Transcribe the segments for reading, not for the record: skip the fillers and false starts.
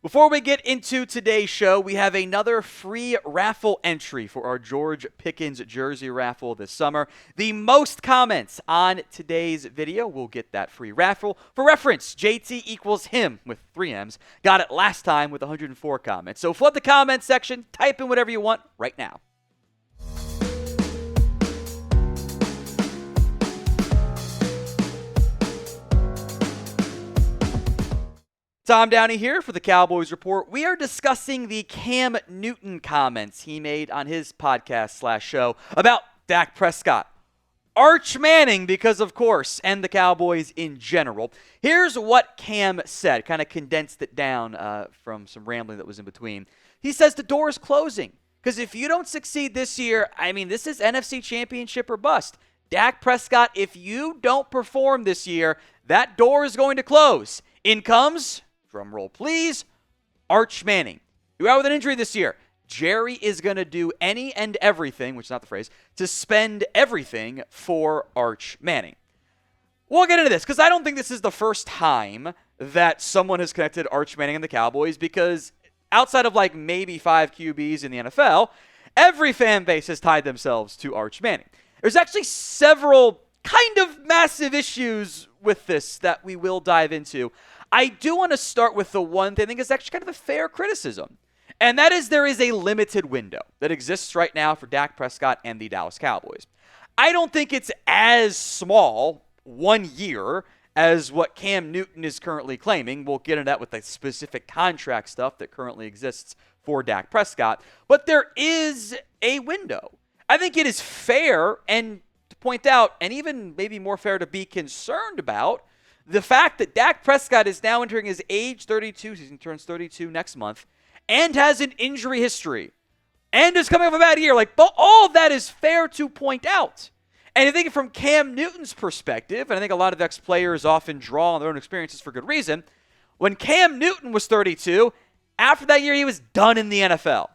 Before we get into today's show, we have another free raffle entry for our George Pickens jersey raffle this summer. The most comments on today's video will get that free raffle. For reference, JT equals HIMMM with 3 M's. Got it last time with 104 comments. So flood the comment section, type in whatever you want right now. Tom Downey here for the Cowboys Report. We are discussing the Cam Newton comments he made on his podcast/show about Dak Prescott. Arch Manning, because of course, and the Cowboys in general. Here's what Cam said, kind of condensed it down from some rambling that was in between. He says the door is closing, because if you don't succeed this year, this is NFC Championship or bust. Dak Prescott, if you don't perform this year, that door is going to close. In comes, drum roll please, Arch Manning. You're out with an injury this year. Jerry is going to do any and everything, which is not the phrase, to spend everything for Arch Manning. We'll get into this, because I don't think this is the first time that someone has connected Arch Manning and the Cowboys, because outside of maybe 5 QBs in the NFL, every fan base has tied themselves to Arch Manning. There's actually several kind of massive issues with this that we will dive into. I do want to start with the one thing I think is actually kind of a fair criticism, and that is there is a limited window that exists right now for Dak Prescott and the Dallas Cowboys. I don't think it's as small, 1 year, as what Cam Newton is currently claiming. We'll get into that with the specific contract stuff that currently exists for Dak Prescott, but there is a window. I think it is fair and to point out, and even maybe more fair to be concerned about, the fact that Dak Prescott is now entering his age 32 season, turns 32 next month, and has an injury history, and is coming off a bad year. All of that is fair to point out. And I think from Cam Newton's perspective, and I think a lot of ex-players often draw on their own experiences for good reason, when Cam Newton was 32, after that year he was done in the NFL.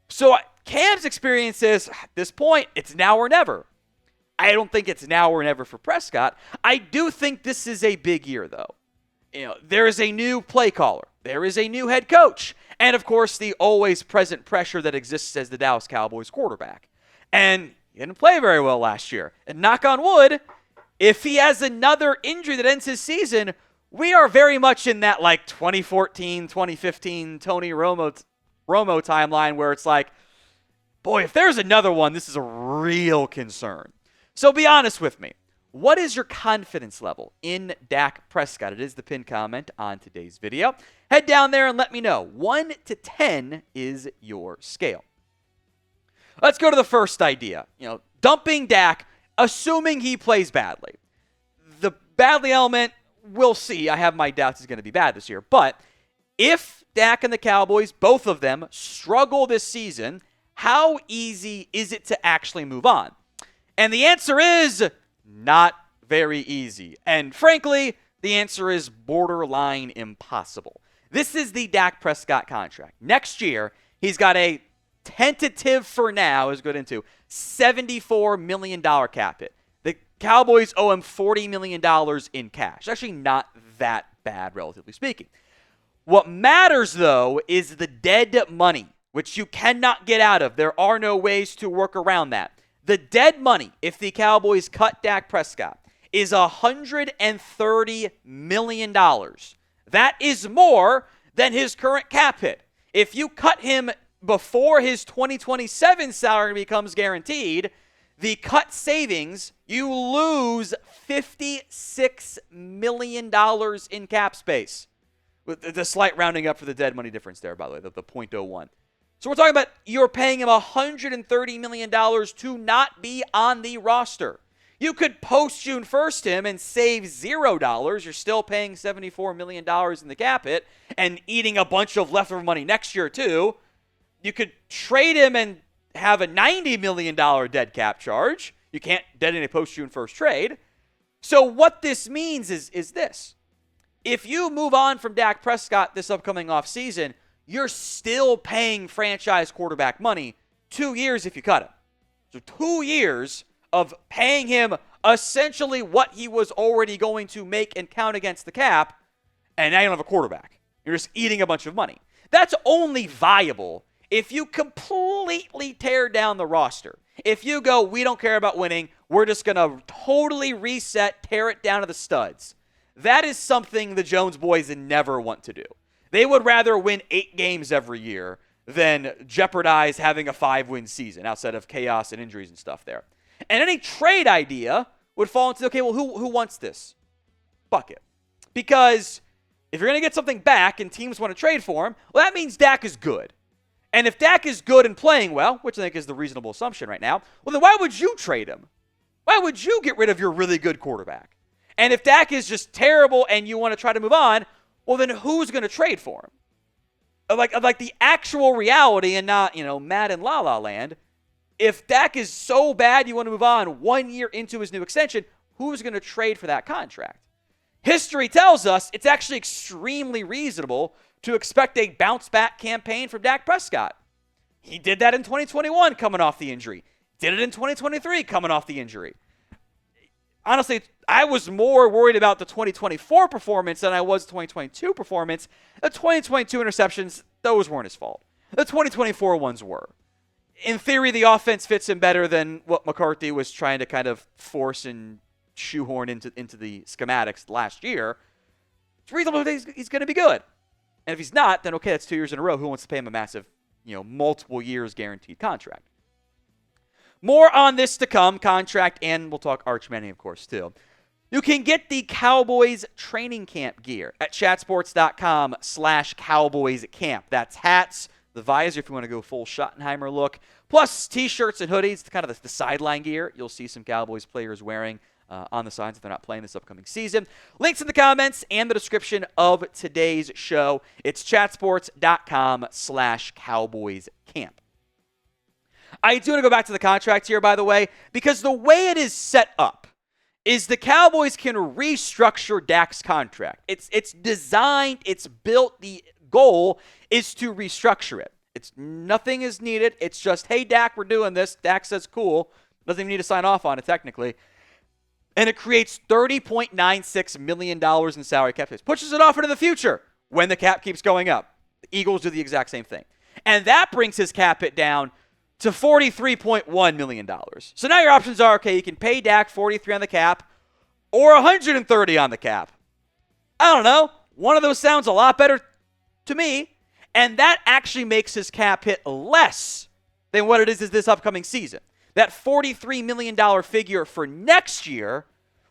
So Cam's experience is, at this point, it's now or never. I don't think it's now or never for Prescott. I do think this is a big year, though. There is a new play caller. There is a new head coach. And, of course, the always present pressure that exists as the Dallas Cowboys quarterback. And he didn't play very well last year. And knock on wood, if he has another injury that ends his season, we are very much in that 2014, 2015 Tony Romo timeline where it's boy, if there's another one, this is a real concern. So be honest with me. What is your confidence level in Dak Prescott? It is the pinned comment on today's video. Head down there and let me know. 1 to 10 is your scale. Let's go to the first idea. Dumping Dak, assuming he plays badly. The badly element, we'll see. I have my doubts he's going to be bad this year. But if Dak and the Cowboys, both of them, struggle this season, how easy is it to actually move on? And the answer is not very easy. And frankly, the answer is borderline impossible. This is the Dak Prescott contract. Next year, he's got a tentative for now, is good into $74 million cap hit. The Cowboys owe him $40 million in cash. Actually not that bad, relatively speaking. What matters, though, is the dead money, which you cannot get out of. There are no ways to work around that. The dead money, if the Cowboys cut Dak Prescott, is $130 million. That is more than his current cap hit. If you cut him before his 2027 salary becomes guaranteed, the cut savings, you lose $56 million in cap space. With the slight rounding up for the dead money difference there, by the way, the 0.01. So we're talking about you're paying him $130 million to not be on the roster. You could post June 1st him and save $0. You're still paying $74 million in the cap hit and eating a bunch of leftover money next year too. You could trade him and have a $90 million dead cap charge. You can't dead in a post June 1st trade. So what this means is this. If you move on from Dak Prescott this upcoming offseason, you're still paying franchise quarterback money 2 years if you cut him. So 2 years of paying him essentially what he was already going to make and count against the cap, and now you don't have a quarterback. You're just eating a bunch of money. That's only viable if you completely tear down the roster. If you go, we don't care about winning, we're just going to totally reset, tear it down to the studs. That is something the Jones boys never want to do. They would rather win 8 games every year than jeopardize having a 5-win season outside of chaos and injuries and stuff there. And any trade idea would fall into, okay, well, who wants this bucket? Because if you're going to get something back and teams want to trade for him, well, that means Dak is good. And if Dak is good and playing well, which I think is the reasonable assumption right now, well, then why would you trade him? Why would you get rid of your really good quarterback? And if Dak is just terrible and you want to try to move on, well, then who's going to trade for him? Like the actual reality and not, Mad and La La Land. If Dak is so bad you want to move on 1 year into his new extension, who's going to trade for that contract? History tells us it's actually extremely reasonable to expect a bounce-back campaign from Dak Prescott. He did that in 2021 coming off the injury. Did it in 2023 coming off the injury. Honestly, I was more worried about the 2024 performance than I was the 2022 performance. The 2022 interceptions, those weren't his fault. The 2024 ones were. In theory, the offense fits him better than what McCarthy was trying to kind of force and shoehorn into the schematics last year. It's reasonable that he's going to be good. And if he's not, then okay, that's 2 years in a row. Who wants to pay him a massive, multiple years guaranteed contract? More on this to come, contract, and we'll talk Arch Manning, of course, too. You can get the Cowboys training camp gear at chatsports.com/CowboysCamp. That's hats, the visor if you want to go full Schottenheimer look, plus T-shirts and hoodies, kind of the sideline gear you'll see some Cowboys players wearing on the sides if they're not playing this upcoming season. Links in the comments and the description of today's show. It's chatsports.com/CowboysCamp. I do want to go back to the contract here, by the way, because the way it is set up is the Cowboys can restructure Dak's contract. It's designed, it's built, the goal is to restructure it. Nothing is needed. It's just, hey, Dak, we're doing this. Dak says cool. Doesn't even need to sign off on it, technically. And it creates $30.96 million in salary cap space. Pushes it off into the future when the cap keeps going up. The Eagles do the exact same thing. And that brings his cap hit down to $43.1 million. So now your options are, okay, you can pay Dak $43 on the cap or $130 on the cap. I don't know. One of those sounds a lot better to me. And that actually makes his cap hit less than what it is this upcoming season. That $43 million figure for next year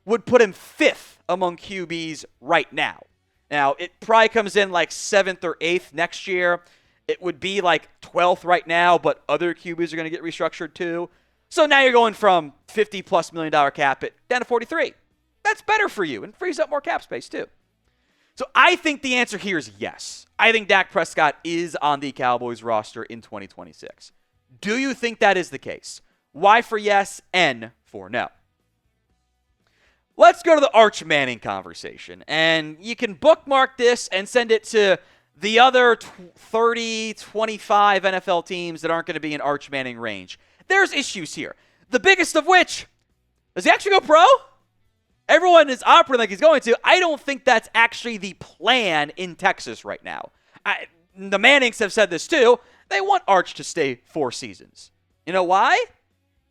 would put him 5th among QBs right now. Now, it probably comes in like 7th or 8th next year. It would be like 12th right now, but other QBs are going to get restructured too. So now you're going from $50+ million cap hit down to 43. That's better for you and frees up more cap space too. So I think the answer here is yes. I think Dak Prescott is on the Cowboys roster in 2026. Do you think that is the case? Y for yes, N for no. Let's go to the Arch Manning conversation. And you can bookmark this and send it to the other 30, 25 NFL teams that aren't going to be in Arch Manning range. There's issues here. The biggest of which, does he actually go pro? Everyone is operating like he's going to. I don't think that's actually the plan in Texas right now. The Mannings have said this too. They want Arch to stay 4 seasons. You know why?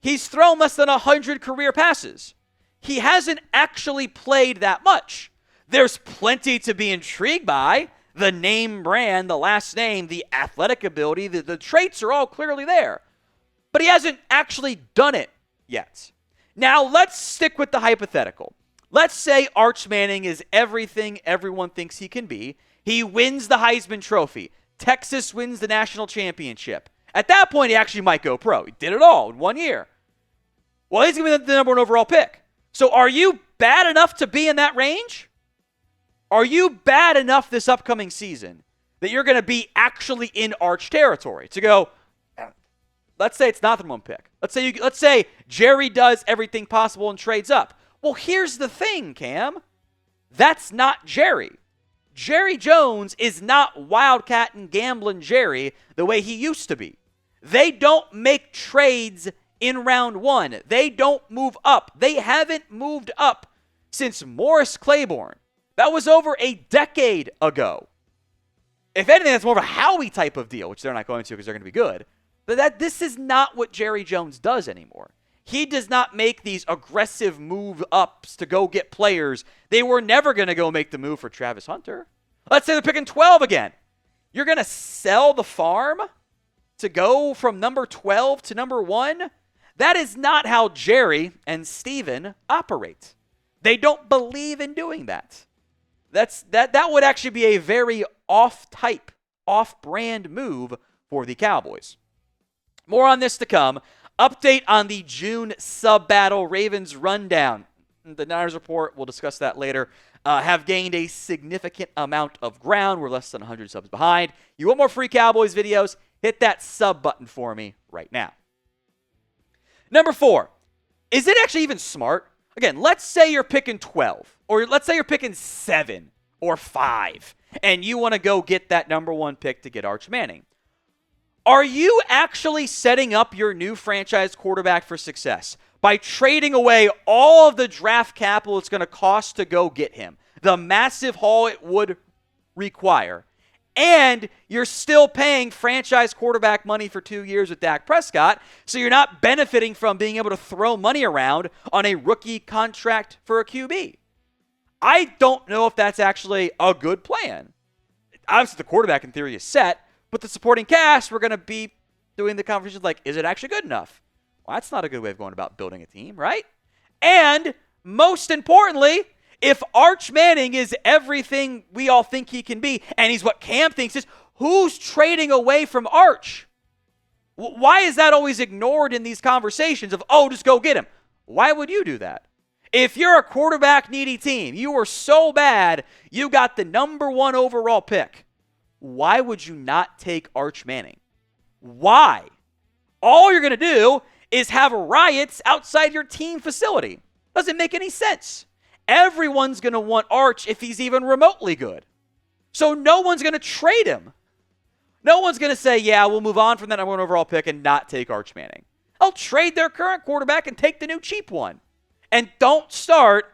He's thrown less than 100 career passes. He hasn't actually played that much. There's plenty to be intrigued by. The name brand, the last name, the athletic ability, the traits are all clearly there. But he hasn't actually done it yet. Now, let's stick with the hypothetical. Let's say Arch Manning is everything everyone thinks he can be. He wins the Heisman Trophy. Texas wins the national championship. At that point, he actually might go pro. He did it all in 1 year. Well, he's going to be the number 1 overall pick. So are you bad enough to be in that range? Are you bad enough this upcoming season that you're going to be actually in Arch territory? To go, let's say it's not the #1 pick. Let's say Jerry does everything possible and trades up. Well, here's the thing, Cam. That's not Jerry. Jerry Jones is not Wildcat and gambling Jerry the way he used to be. They don't make trades in round 1. They don't move up. They haven't moved up since Morris Claiborne. That was over a decade ago. If anything, that's more of a Howie type of deal, which they're not going to because they're going to be good. But this is not what Jerry Jones does anymore. He does not make these aggressive move ups to go get players. They were never going to go make the move for Travis Hunter. Let's say they're picking 12 again. You're going to sell the farm to go from number 12 to number 1? That is not how Jerry and Steven operate. They don't believe in doing that. That would actually be a very off-type, off-brand move for the Cowboys. More on this to come. Update on the June sub-battle Ravens rundown. The Niners report, we'll discuss that later, have gained a significant amount of ground. We're less than 100 subs behind. You want more free Cowboys videos? Hit that sub button for me right now. Number 4, is it actually even smart? Again, let's say you're picking 12, or let's say you're picking 7 or 5, and you want to go get that number 1 pick to get Arch Manning. Are you actually setting up your new franchise quarterback for success by trading away all of the draft capital it's going to cost to go get him, the massive haul it would require, and you're still paying franchise quarterback money for 2 years with Dak Prescott, so you're not benefiting from being able to throw money around on a rookie contract for a QB? I don't know if that's actually a good plan. Obviously, the quarterback in theory is set, but the supporting cast, we're going to be doing the conversations like, is it actually good enough? Well, that's not a good way of going about building a team, right? And most importantly, if Arch Manning is everything we all think he can be, and he's what Cam thinks is, who's trading away from Arch? Why is that always ignored in these conversations of, oh, just go get him? Why would you do that? If you're a quarterback-needy team, you are so bad, you got the number 1 overall pick. Why would you not take Arch Manning? Why? All you're going to do is have riots outside your team facility. Doesn't make any sense. Everyone's going to want Arch if he's even remotely good. So no one's going to trade him. No one's going to say, yeah, we'll move on from that number 1 overall pick and not take Arch Manning. They'll trade their current quarterback and take the new cheap one. And don't start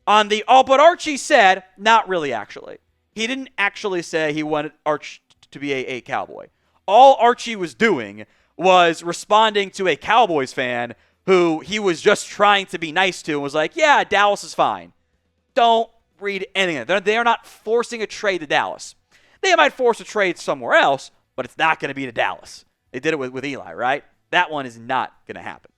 on the, oh, but Archie said, not really actually. He didn't actually say he wanted Arch to be a Cowboy. All Archie was doing was responding to a Cowboys fan who he was just trying to be nice to and was like, yeah, Dallas is fine. Don't read anything of it. They are not forcing a trade to Dallas. They might force a trade somewhere else, but it's not going to be to Dallas. They did it with Eli, right? That one is not going to happen.